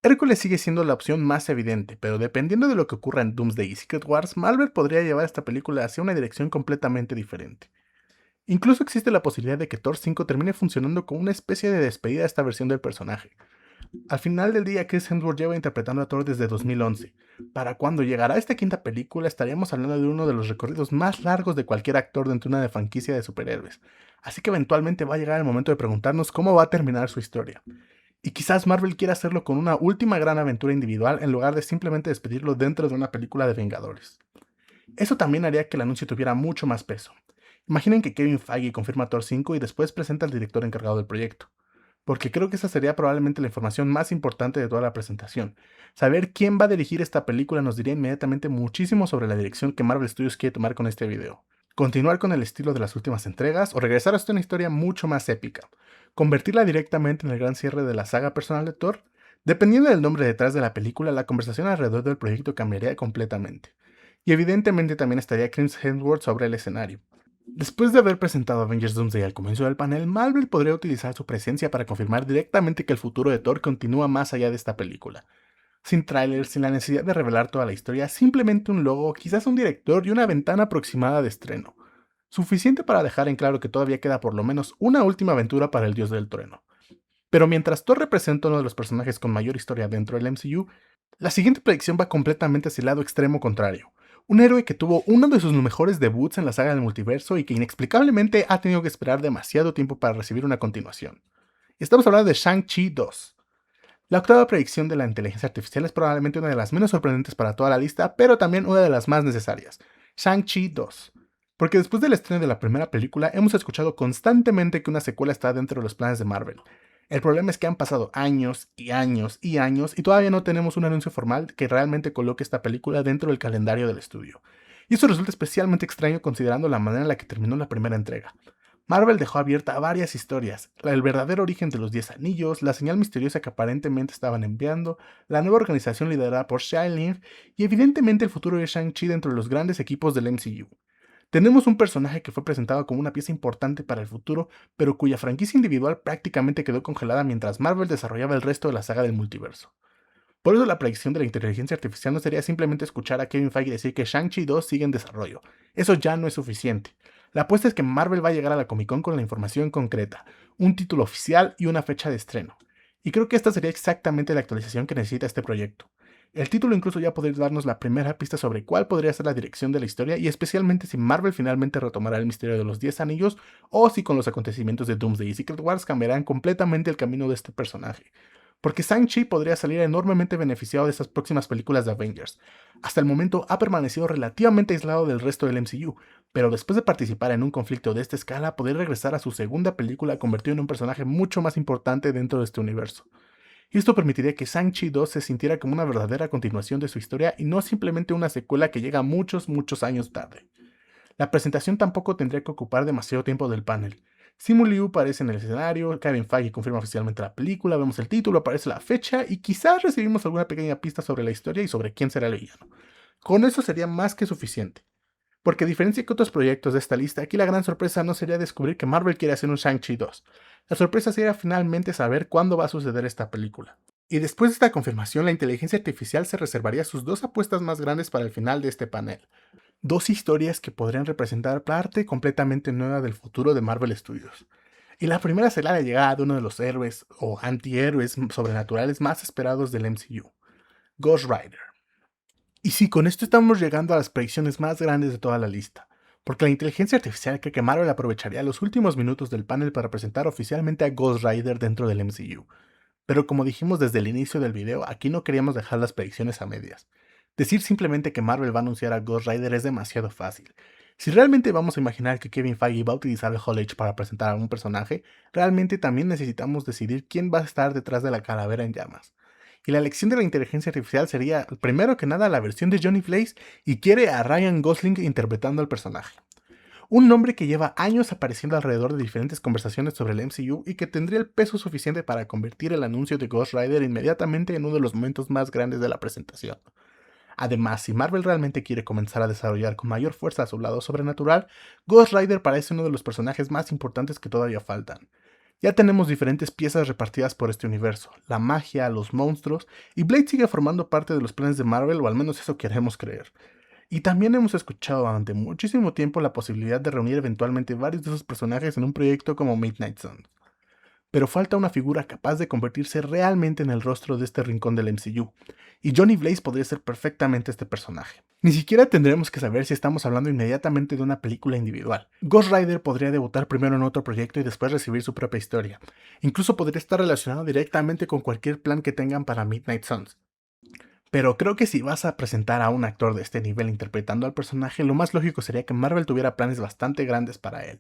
Hércules sigue siendo la opción más evidente, pero dependiendo de lo que ocurra en Doomsday y Secret Wars, Marvel podría llevar esta película hacia una dirección completamente diferente. Incluso existe la posibilidad de que Thor 5 termine funcionando como una especie de despedida a esta versión del personaje. Al final del día, Chris Hemsworth lleva interpretando a Thor desde 2011. Para cuando llegará esta quinta película, estaríamos hablando de uno de los recorridos más largos de cualquier actor dentro de una franquicia de superhéroes. Así que eventualmente va a llegar el momento de preguntarnos cómo va a terminar su historia. Y quizás Marvel quiera hacerlo con una última gran aventura individual en lugar de simplemente despedirlo dentro de una película de Vengadores. Eso también haría que el anuncio tuviera mucho más peso. Imaginen que Kevin Feige confirma Thor 5 y después presenta al director encargado del proyecto, porque creo que esa sería probablemente la información más importante de toda la presentación. Saber quién va a dirigir esta película nos diría inmediatamente muchísimo sobre la dirección que Marvel Studios quiere tomar con este video. Continuar con el estilo de las últimas entregas o regresar hasta una historia mucho más épica. Convertirla directamente en el gran cierre de la saga personal de Thor. Dependiendo del nombre detrás de la película, la conversación alrededor del proyecto cambiaría completamente. Y evidentemente también estaría Chris Hemsworth sobre el escenario. Después de haber presentado Avengers Doomsday al comienzo del panel, Marvel podría utilizar su presencia para confirmar directamente que el futuro de Thor continúa más allá de esta película. Sin trailers, sin la necesidad de revelar toda la historia, simplemente un logo, quizás un director y una ventana aproximada de estreno. Suficiente para dejar en claro que todavía queda por lo menos una última aventura para el dios del trueno. Pero mientras Thor representa uno de los personajes con mayor historia dentro del MCU, la siguiente predicción va completamente hacia el lado extremo contrario. Un héroe que tuvo uno de sus mejores debuts en la saga del multiverso y que inexplicablemente ha tenido que esperar demasiado tiempo para recibir una continuación. Estamos hablando de Shang-Chi 2. La octava predicción de la inteligencia artificial es probablemente una de las menos sorprendentes para toda la lista, pero también una de las más necesarias. Shang-Chi 2. Porque después del estreno de la primera película hemos escuchado constantemente que una secuela está dentro de los planes de Marvel. El problema es que han pasado años y años y años y todavía no tenemos un anuncio formal que realmente coloque esta película dentro del calendario del estudio. Y eso resulta especialmente extraño considerando la manera en la que terminó la primera entrega. Marvel dejó abierta varias historias, el verdadero origen de los 10 anillos, la señal misteriosa que aparentemente estaban enviando, la nueva organización liderada por Xia Ling y evidentemente el futuro de Shang-Chi dentro de los grandes equipos del MCU. Tenemos un personaje que fue presentado como una pieza importante para el futuro, pero cuya franquicia individual prácticamente quedó congelada mientras Marvel desarrollaba el resto de la saga del multiverso. Por eso la predicción de la inteligencia artificial no sería simplemente escuchar a Kevin Feige decir que Shang-Chi 2 sigue en desarrollo. Eso ya no es suficiente. La apuesta es que Marvel va a llegar a la Comic Con con la información concreta, un título oficial y una fecha de estreno. Y creo que esta sería exactamente la actualización que necesita este proyecto. El título incluso ya podría darnos la primera pista sobre cuál podría ser la dirección de la historia y especialmente si Marvel finalmente retomará el misterio de los 10 anillos o si con los acontecimientos de Doomsday y Secret Wars cambiarán completamente el camino de este personaje. Porque Shang-Chi podría salir enormemente beneficiado de estas próximas películas de Avengers. Hasta el momento ha permanecido relativamente aislado del resto del MCU, pero después de participar en un conflicto de esta escala, podría regresar a su segunda película convertido en un personaje mucho más importante dentro de este universo. Y esto permitiría que Shang-Chi 2 se sintiera como una verdadera continuación de su historia y no simplemente una secuela que llega muchos, muchos años tarde. La presentación tampoco tendría que ocupar demasiado tiempo del panel. Simu Liu aparece en el escenario, Kevin Feige confirma oficialmente la película, vemos el título, aparece la fecha y quizás recibimos alguna pequeña pista sobre la historia y sobre quién será el villano. Con eso sería más que suficiente. Porque a diferencia que otros proyectos de esta lista, aquí la gran sorpresa no sería descubrir que Marvel quiere hacer un Shang-Chi 2. La sorpresa sería finalmente saber cuándo va a suceder esta película. Y después de esta confirmación, la inteligencia artificial se reservaría sus dos apuestas más grandes para el final de este panel. Dos historias que podrían representar parte completamente nueva del futuro de Marvel Studios. Y la primera será la llegada de uno de los héroes o antihéroes sobrenaturales más esperados del MCU, Ghost Rider. Y sí, con esto estamos llegando a las predicciones más grandes de toda la lista, porque la inteligencia artificial cree que Marvel aprovecharía los últimos minutos del panel para presentar oficialmente a Ghost Rider dentro del MCU. Pero como dijimos desde el inicio del video, aquí no queríamos dejar las predicciones a medias. Decir simplemente que Marvel va a anunciar a Ghost Rider es demasiado fácil. Si realmente vamos a imaginar que Kevin Feige va a utilizar el Hall H para presentar a un personaje, realmente también necesitamos decidir quién va a estar detrás de la calavera en llamas. Y la elección de la inteligencia artificial sería, primero que nada, la versión de Johnny Blaze y quiere a Ryan Gosling interpretando al personaje. Un nombre que lleva años apareciendo alrededor de diferentes conversaciones sobre el MCU y que tendría el peso suficiente para convertir el anuncio de Ghost Rider inmediatamente en uno de los momentos más grandes de la presentación. Además, si Marvel realmente quiere comenzar a desarrollar con mayor fuerza su lado sobrenatural, Ghost Rider parece uno de los personajes más importantes que todavía faltan. Ya tenemos diferentes piezas repartidas por este universo, la magia, los monstruos, y Blade sigue formando parte de los planes de Marvel, o al menos eso queremos creer. Y también hemos escuchado durante muchísimo tiempo la posibilidad de reunir eventualmente varios de esos personajes en un proyecto como Midnight Suns. Pero falta una figura capaz de convertirse realmente en el rostro de este rincón del MCU, y Johnny Blaze podría ser perfectamente este personaje. Ni siquiera tendremos que saber si estamos hablando inmediatamente de una película individual. Ghost Rider podría debutar primero en otro proyecto y después recibir su propia historia. Incluso podría estar relacionado directamente con cualquier plan que tengan para Midnight Suns. Pero creo que si vas a presentar a un actor de este nivel interpretando al personaje, lo más lógico sería que Marvel tuviera planes bastante grandes para él.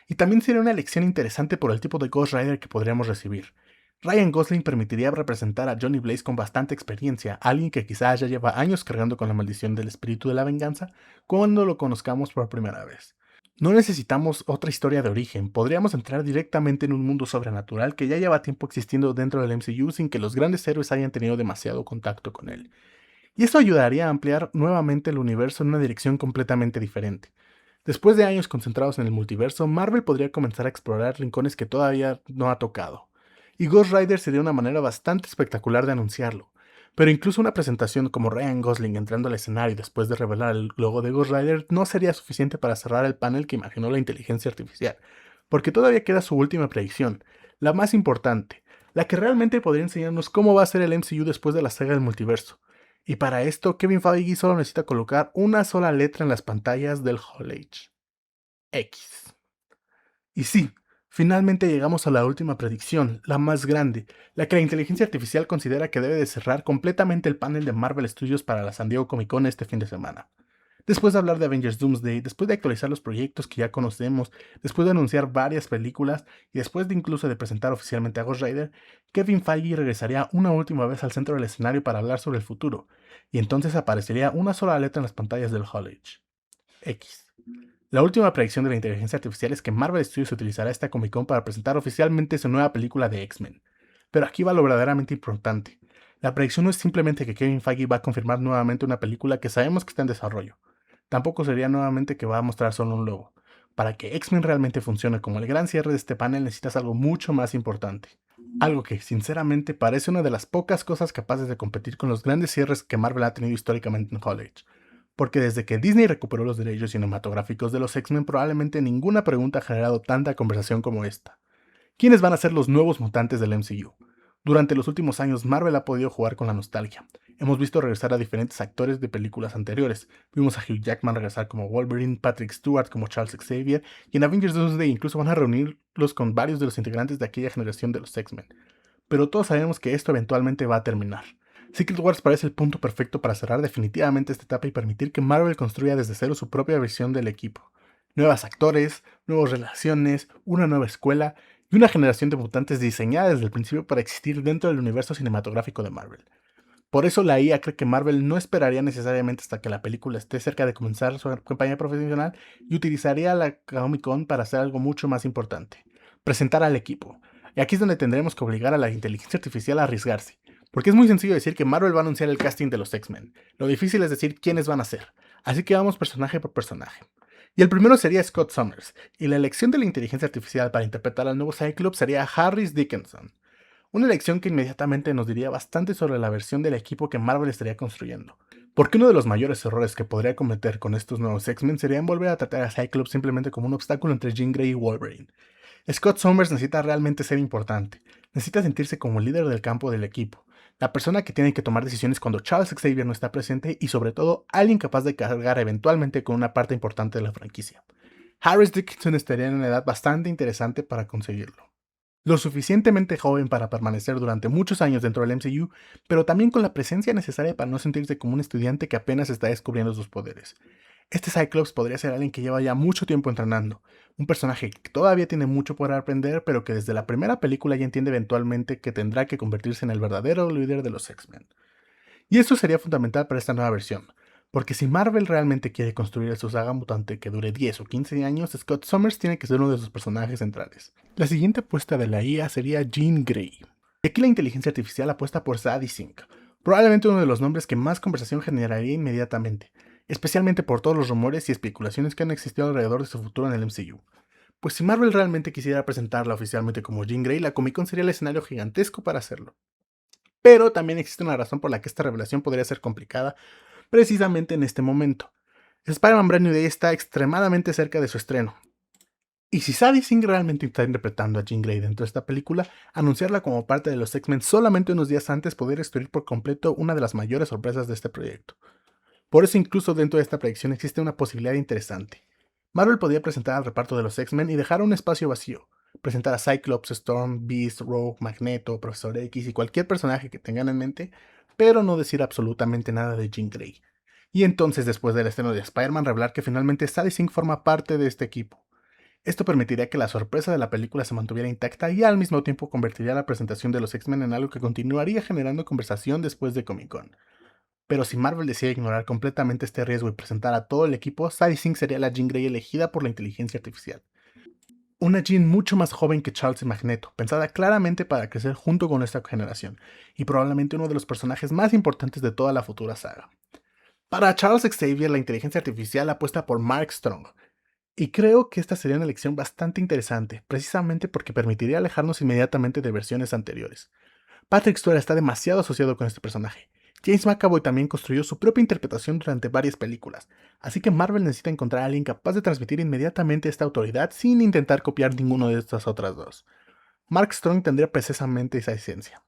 Y también sería una elección interesante por el tipo de Ghost Rider que podríamos recibir. Ryan Gosling permitiría representar a Johnny Blaze con bastante experiencia, alguien que quizás ya lleva años cargando con la maldición del espíritu de la venganza cuando lo conozcamos por primera vez. No necesitamos otra historia de origen, podríamos entrar directamente en un mundo sobrenatural que ya lleva tiempo existiendo dentro del MCU sin que los grandes héroes hayan tenido demasiado contacto con él. Y esto ayudaría a ampliar nuevamente el universo en una dirección completamente diferente. Después de años concentrados en el multiverso, Marvel podría comenzar a explorar rincones que todavía no ha tocado. Y Ghost Rider sería una manera bastante espectacular de anunciarlo. Pero incluso una presentación como Ryan Gosling entrando al escenario después de revelar el logo de Ghost Rider no sería suficiente para cerrar el panel que imaginó la inteligencia artificial, porque todavía queda su última predicción, la más importante, la que realmente podría enseñarnos cómo va a ser el MCU después de la saga del multiverso. Y para esto, Kevin Feige solo necesita colocar una sola letra en las pantallas del Hall H. X. Y sí, finalmente llegamos a la última predicción, la más grande, la que la inteligencia artificial considera que debe de cerrar completamente el panel de Marvel Studios para la San Diego Comic Con este fin de semana. Después de hablar de Avengers Doomsday, después de actualizar los proyectos que ya conocemos, después de anunciar varias películas y después de incluso de presentar oficialmente a Ghost Rider, Kevin Feige regresaría una última vez al centro del escenario para hablar sobre el futuro, y entonces aparecería una sola letra en las pantallas del Hall H. X. La última predicción de la inteligencia artificial es que Marvel Studios utilizará esta Comic Con para presentar oficialmente su nueva película de X-Men. Pero aquí va lo verdaderamente importante. La predicción no es simplemente que Kevin Feige va a confirmar nuevamente una película que sabemos que está en desarrollo. Tampoco sería nuevamente que va a mostrar solo un logo. Para que X-Men realmente funcione como el gran cierre de este panel necesitas algo mucho más importante. Algo que, sinceramente, parece una de las pocas cosas capaces de competir con los grandes cierres que Marvel ha tenido históricamente en College. Porque desde que Disney recuperó los derechos cinematográficos de los X-Men, probablemente ninguna pregunta ha generado tanta conversación como esta. ¿Quiénes van a ser los nuevos mutantes del MCU? Durante los últimos años, Marvel ha podido jugar con la nostalgia. Hemos visto regresar a diferentes actores de películas anteriores. Vimos a Hugh Jackman regresar como Wolverine, Patrick Stewart como Charles Xavier, y en Avengers Doomsday incluso van a reunirlos con varios de los integrantes de aquella generación de los X-Men. Pero todos sabemos que esto eventualmente va a terminar. Secret Wars parece el punto perfecto para cerrar definitivamente esta etapa y permitir que Marvel construya desde cero su propia versión del equipo. Nuevos actores, nuevas relaciones, una nueva escuela y una generación de mutantes diseñada desde el principio para existir dentro del universo cinematográfico de Marvel. Por eso la IA cree que Marvel no esperaría necesariamente hasta que la película esté cerca de comenzar su campaña profesional y utilizaría la Comic Con para hacer algo mucho más importante: presentar al equipo. Y aquí es donde tendremos que obligar a la inteligencia artificial a arriesgarse. Porque es muy sencillo decir que Marvel va a anunciar el casting de los X-Men. Lo difícil es decir quiénes van a ser. Así que vamos personaje por personaje. Y el primero sería Scott Summers, y la elección de la inteligencia artificial para interpretar al nuevo Cyclops sería Harris Dickinson. Una elección que inmediatamente nos diría bastante sobre la versión del equipo que Marvel estaría construyendo. Porque uno de los mayores errores que podría cometer con estos nuevos X-Men sería en volver a tratar a Cyclops simplemente como un obstáculo entre Jean Grey y Wolverine. Scott Summers necesita realmente ser importante, necesita sentirse como el líder del campo del equipo, la persona que tiene que tomar decisiones cuando Charles Xavier no está presente y sobre todo alguien capaz de cargar eventualmente con una parte importante de la franquicia. Harris Dickinson estaría en una edad bastante interesante para conseguirlo. lo suficientemente joven para permanecer durante muchos años dentro del MCU, pero también con la presencia necesaria para no sentirse como un estudiante que apenas está descubriendo sus poderes. Este Cyclops podría ser alguien que lleva ya mucho tiempo entrenando, un personaje que todavía tiene mucho por aprender, pero que desde la primera película ya entiende eventualmente que tendrá que convertirse en el verdadero líder de los X-Men. Y esto sería fundamental para esta nueva versión, porque si Marvel realmente quiere construir su saga mutante que dure 10 o 15 años, Scott Summers tiene que ser uno de sus personajes centrales. La siguiente apuesta de la IA sería Jean Grey. Y aquí la inteligencia artificial apuesta por Sadie Sink, probablemente uno de los nombres que más conversación generaría inmediatamente, especialmente por todos los rumores y especulaciones que han existido alrededor de su futuro en el MCU. Pues si Marvel realmente quisiera presentarla oficialmente como Jean Grey, la Comic Con sería el escenario gigantesco para hacerlo. Pero también existe una razón por la que esta revelación podría ser complicada precisamente en este momento. Spider-Man Brand New Day está extremadamente cerca de su estreno. Y si Sadie Sink realmente está interpretando a Jean Grey dentro de esta película, anunciarla como parte de los X-Men solamente unos días antes podría destruir por completo una de las mayores sorpresas de este proyecto. Por eso incluso dentro de esta predicción existe una posibilidad interesante. Marvel podría presentar al reparto de los X-Men y dejar un espacio vacío. Presentar a Cyclops, Storm, Beast, Rogue, Magneto, Profesor X y cualquier personaje que tengan en mente, pero no decir absolutamente nada de Jean Grey. Y entonces, después del estreno de Spider-Man, revelar que finalmente Sadie Sink forma parte de este equipo. Esto permitiría que la sorpresa de la película se mantuviera intacta y al mismo tiempo convertiría la presentación de los X-Men en algo que continuaría generando conversación después de Comic Con. Pero si Marvel decide ignorar completamente este riesgo y presentar a todo el equipo, Sadie Sink sería la Jean Grey elegida por la inteligencia artificial. Una Jean mucho más joven que Charles y Magneto, pensada claramente para crecer junto con esta generación, y probablemente uno de los personajes más importantes de toda la futura saga. Para Charles Xavier, la inteligencia artificial apuesta por Mark Strong, y creo que esta sería una elección bastante interesante, precisamente porque permitiría alejarnos inmediatamente de versiones anteriores. Patrick Stewart está demasiado asociado con este personaje. James McAvoy también construyó su propia interpretación durante varias películas, así que Marvel necesita encontrar a alguien capaz de transmitir inmediatamente esta autoridad sin intentar copiar ninguno de estas otras dos. Mark Strong tendría precisamente esa esencia.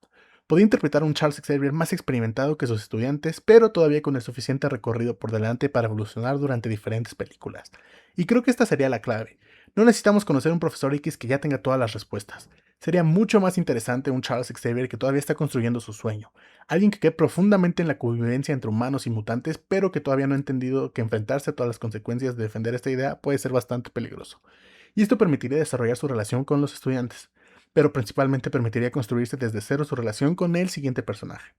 Podía interpretar a un Charles Xavier más experimentado que sus estudiantes, pero todavía con el suficiente recorrido por delante para evolucionar durante diferentes películas. Y creo que esta sería la clave. No necesitamos conocer a un profesor X que ya tenga todas las respuestas. Sería mucho más interesante un Charles Xavier que todavía está construyendo su sueño. Alguien que quede profundamente en la convivencia entre humanos y mutantes, pero que todavía no ha entendido que enfrentarse a todas las consecuencias de defender esta idea puede ser bastante peligroso. Y esto permitiría desarrollar su relación con los estudiantes, pero principalmente permitiría construirse desde cero su relación con el siguiente personaje.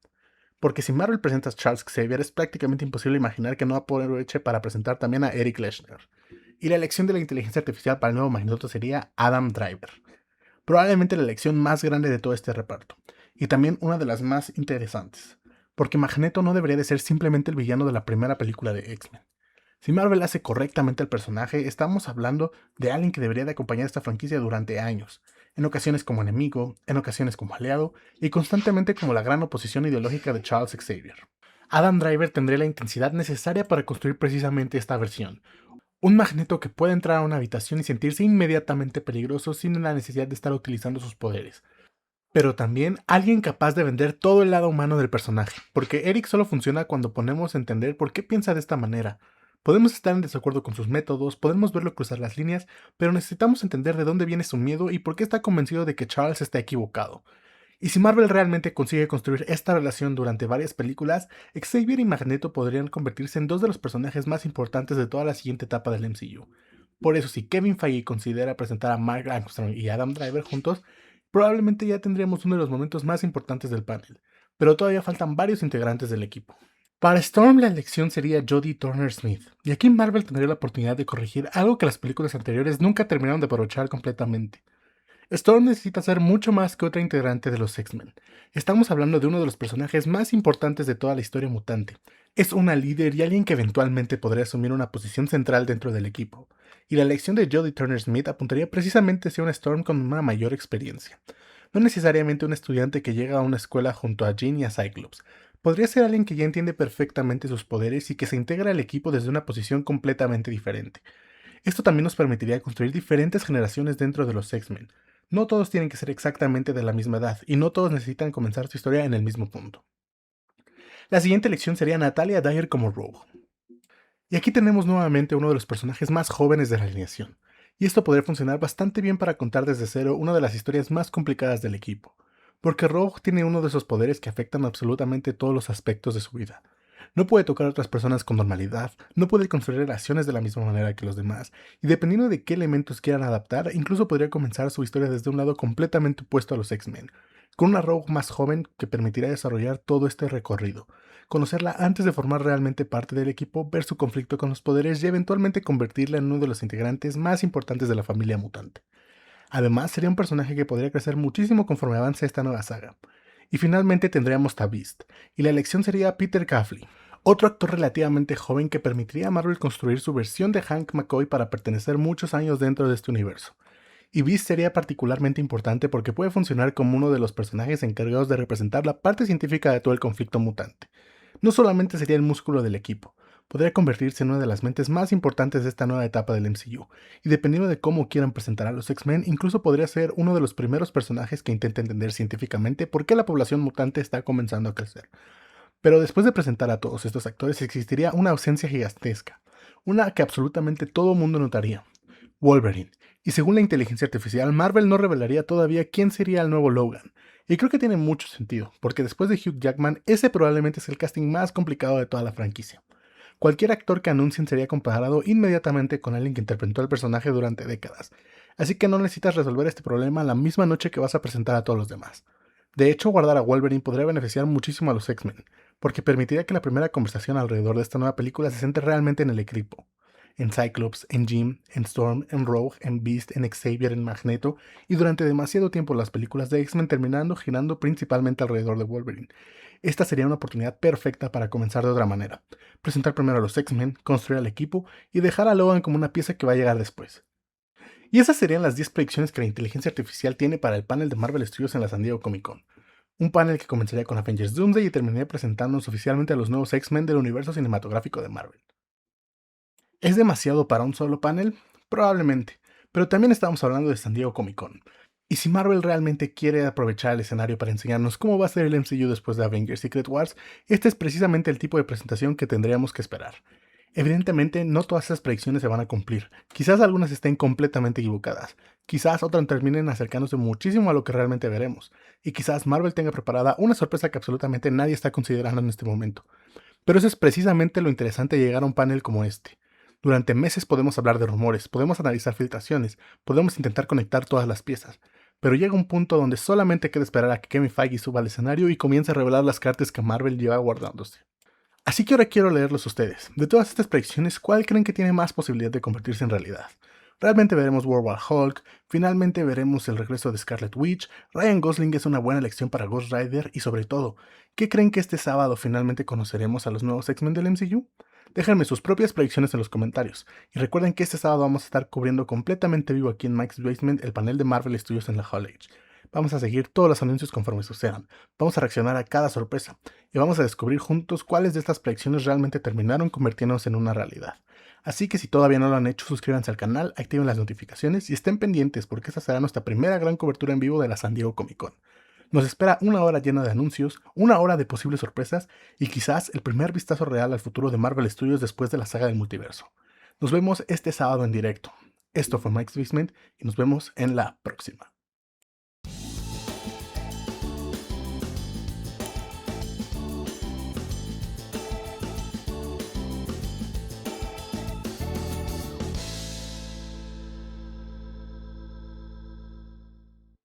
Porque si Marvel presenta a Charles Xavier, es prácticamente imposible imaginar que no aproveche para presentar también a Eric Leshner. Y la elección de la inteligencia artificial para el nuevo Magneto sería Adam Driver. Probablemente la elección más grande de todo este reparto, y también una de las más interesantes, porque Magneto no debería de ser simplemente el villano de la primera película de X-Men. Si Marvel hace correctamente el personaje, estamos hablando de alguien que debería de acompañar esta franquicia durante años, en ocasiones como enemigo, en ocasiones como aliado, y constantemente como la gran oposición ideológica de Charles Xavier. Adam Driver tendría la intensidad necesaria para construir precisamente esta versión. Un Magneto que pueda entrar a una habitación y sentirse inmediatamente peligroso sin la necesidad de estar utilizando sus poderes. Pero también alguien capaz de vender todo el lado humano del personaje, porque Eric solo funciona cuando ponemos a entender por qué piensa de esta manera. Podemos estar en desacuerdo con sus métodos, podemos verlo cruzar las líneas, pero necesitamos entender de dónde viene su miedo y por qué está convencido de que Charles está equivocado. Y si Marvel realmente consigue construir esta relación durante varias películas, Xavier y Magneto podrían convertirse en dos de los personajes más importantes de toda la siguiente etapa del MCU. Por eso, si Kevin Feige considera presentar a Mark Armstrong y Adam Driver juntos, probablemente ya tendríamos uno de los momentos más importantes del panel, pero todavía faltan varios integrantes del equipo. Para Storm la elección sería Jodie Turner-Smith, y aquí Marvel tendría la oportunidad de corregir algo que las películas anteriores nunca terminaron de aprovechar completamente. Storm necesita ser mucho más que otra integrante de los X-Men. Estamos hablando de uno de los personajes más importantes de toda la historia mutante. Es una líder y alguien que eventualmente podría asumir una posición central dentro del equipo. Y la elección de Jodie Turner-Smith apuntaría precisamente hacia una Storm con una mayor experiencia. No necesariamente un estudiante que llega a una escuela junto a Jean y a Cyclops. Podría ser alguien que ya entiende perfectamente sus poderes y que se integra al equipo desde una posición completamente diferente. Esto también nos permitiría construir diferentes generaciones dentro de los X-Men. No todos tienen que ser exactamente de la misma edad, y no todos necesitan comenzar su historia en el mismo punto. La siguiente elección sería Natalia Dyer como Rogue. Y aquí tenemos nuevamente uno de los personajes más jóvenes de la alineación, y esto podría funcionar bastante bien para contar desde cero una de las historias más complicadas del equipo, porque Rogue tiene uno de esos poderes que afectan absolutamente todos los aspectos de su vida. No puede tocar a otras personas con normalidad, no puede construir relaciones de la misma manera que los demás, y dependiendo de qué elementos quieran adaptar, incluso podría comenzar su historia desde un lado completamente opuesto a los X-Men, con una Rogue más joven que permitirá desarrollar todo este recorrido, conocerla antes de formar realmente parte del equipo, ver su conflicto con los poderes y eventualmente convertirla en uno de los integrantes más importantes de la familia mutante. Además, sería un personaje que podría crecer muchísimo conforme avance esta nueva saga. Y finalmente tendríamos The Beast, y la elección sería Peter Safley, otro actor relativamente joven que permitiría a Marvel construir su versión de Hank McCoy para pertenecer muchos años dentro de este universo. Y Beast sería particularmente importante porque puede funcionar como uno de los personajes encargados de representar la parte científica de todo el conflicto mutante. No solamente sería el músculo del equipo, podría convertirse en una de las mentes más importantes de esta nueva etapa del MCU, y dependiendo de cómo quieran presentar a los X-Men, incluso podría ser uno de los primeros personajes que intente entender científicamente por qué la población mutante está comenzando a crecer. Pero después de presentar a todos estos actores existiría una ausencia gigantesca, una que absolutamente todo mundo notaría: Wolverine. Y según la inteligencia artificial, Marvel no revelaría todavía quién sería el nuevo Logan. Y creo que tiene mucho sentido, porque después de Hugh Jackman, ese probablemente es el casting más complicado de toda la franquicia. Cualquier actor que anuncien sería comparado inmediatamente con alguien que interpretó al personaje durante décadas, así que no necesitas resolver este problema la misma noche que vas a presentar a todos los demás. De hecho, guardar a Wolverine podría beneficiar muchísimo a los X-Men, porque permitiría que la primera conversación alrededor de esta nueva película se centre realmente en el equipo, en Cyclops, en Jim, en Storm, en Rogue, en Beast, en Xavier, en Magneto, y durante demasiado tiempo las películas de X-Men terminando girando principalmente alrededor de Wolverine. Esta sería una oportunidad perfecta para comenzar de otra manera: presentar primero a los X-Men, construir al equipo y dejar a Logan como una pieza que va a llegar después. Y esas serían las 10 predicciones que la inteligencia artificial tiene para el panel de Marvel Studios en la San Diego Comic Con. Un panel que comenzaría con Avengers Doomsday y terminaría presentándonos oficialmente a los nuevos X-Men del universo cinematográfico de Marvel. ¿Es demasiado para un solo panel? Probablemente, pero también estamos hablando de San Diego Comic Con. Y si Marvel realmente quiere aprovechar el escenario para enseñarnos cómo va a ser el MCU después de Avengers Secret Wars, este es precisamente el tipo de presentación que tendríamos que esperar. Evidentemente, no todas esas predicciones se van a cumplir. Quizás algunas estén completamente equivocadas. Quizás otras terminen acercándose muchísimo a lo que realmente veremos. Y quizás Marvel tenga preparada una sorpresa que absolutamente nadie está considerando en este momento. Pero eso es precisamente lo interesante de llegar a un panel como este. Durante meses podemos hablar de rumores, podemos analizar filtraciones, podemos intentar conectar todas las piezas, pero llega un punto donde solamente queda esperar a que Kevin Feige suba al escenario y comience a revelar las cartas que Marvel lleva guardándose. Así que ahora quiero leerlos a ustedes. De todas estas predicciones, ¿cuál creen que tiene más posibilidad de convertirse en realidad? ¿Realmente veremos World War Hulk? ¿Finalmente veremos el regreso de Scarlet Witch? ¿Ryan Gosling es una buena elección para Ghost Rider? Y sobre todo, ¿qué creen que este sábado finalmente conoceremos a los nuevos X-Men del MCU? Déjenme sus propias predicciones en los comentarios. Y recuerden que este sábado vamos a estar cubriendo completamente vivo aquí en Mike's Basement el panel de Marvel Studios en la Hall H. Vamos a seguir todos los anuncios conforme sucedan. Vamos a reaccionar a cada sorpresa. Y vamos a descubrir juntos cuáles de estas predicciones realmente terminaron convirtiéndose en una realidad. Así que si todavía no lo han hecho, suscríbanse al canal, activen las notificaciones y estén pendientes porque esta será nuestra primera gran cobertura en vivo de la San Diego Comic Con. Nos espera una hora llena de anuncios, una hora de posibles sorpresas y quizás el primer vistazo real al futuro de Marvel Studios después de la saga del multiverso. Nos vemos este sábado en directo. Esto fue Mike's Basement y nos vemos en la próxima.